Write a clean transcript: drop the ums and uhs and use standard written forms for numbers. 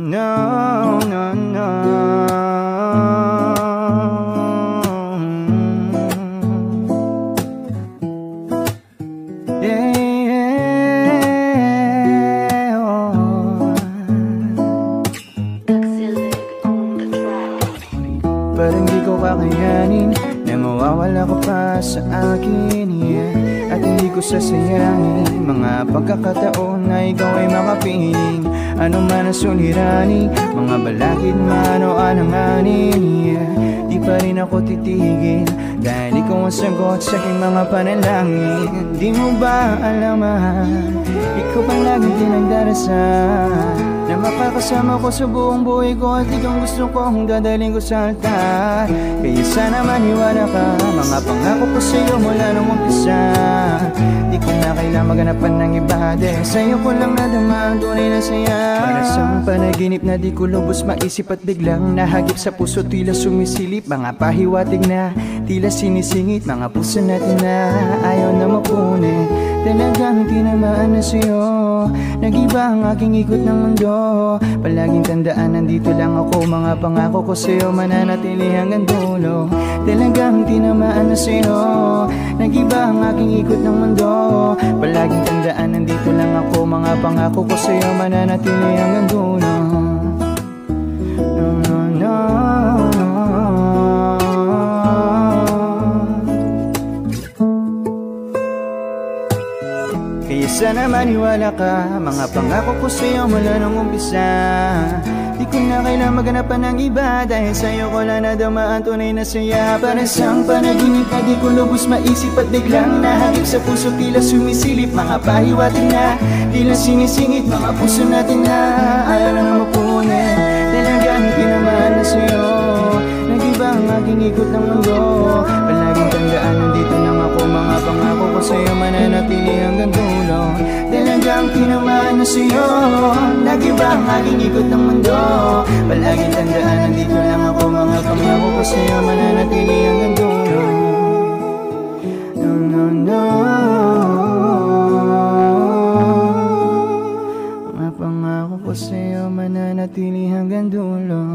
no, no, no. Yeah, oh. Parang di ko kakayanin na mawawala ka pa sa akin, yeah. At hindi ko sasayangin mga pagkakataon na ikaw ay makapiling. Ano man ang suliranin, mga balakid man o alanganin, yeah. Di pa rin ako titigil dahil ikaw ang sagot sa aking mga panalangin. Di mo ba alam, ikaw pang lagi pinagdarasal na makakasama ko sa buong buhay ko at ikaw gusto kong dadaling ko sa altar. Kaya sana maniwala ka, mga pangako ko sa'yo mula nung umpisa. Di ko na kailangan maganapan ng iba, dahil sa'yo ko lang nadama ang tunay na saya. Para sa panaginip na di ko lubos maisip at biglang nahagip sa puso, tila sumisilip, mga pahiwatig na tila sinisingit, mga puso natin na ayaw na mapunit. Talagang tinamaan na sa'yo, nag-iba ang aking ikot ng mundo. Palaging tandaan, nandito lang ako, mga pangako ko sa'yo mananatili hanggang dulo. Talagang tinamaan na sa'yo, nag-iba ang aking ikot ng mundo. Palaging tandaan, nandito lang ako, mga pangako ko sa'yo mananatili hanggang dulo. No, no, no. Kaya sana maniwala ka, mga pangako ko sa'yo mula nung umpisa. Di ko na kailangan maganapan ng iba, dahil sa'yo ko lang nadama ang tunay na saya. Para sang panaginip na di ko lubos maisip at biglang nahagip sa puso, tila sumisilip, mga pahiwatig na tila sinisingit, mga puso natin na ayaw na mapunin. Talagang tinamaan na sa'yo, nag-iba ang aking ikot ng mundo. Palaging tandaan, nandito lang ako, mga pangako ko sa'yo mananatili hanggang dulo. Talagang tinamaan na sa'yo, nag-iba ang aking ikot ng mundo. Palaging tandaan, nandito lang ako, mga pangako ko sa'yo mananatili hanggang dulo. No, no, no. Mga pangako ko sa'yo mananatili hanggang dulo.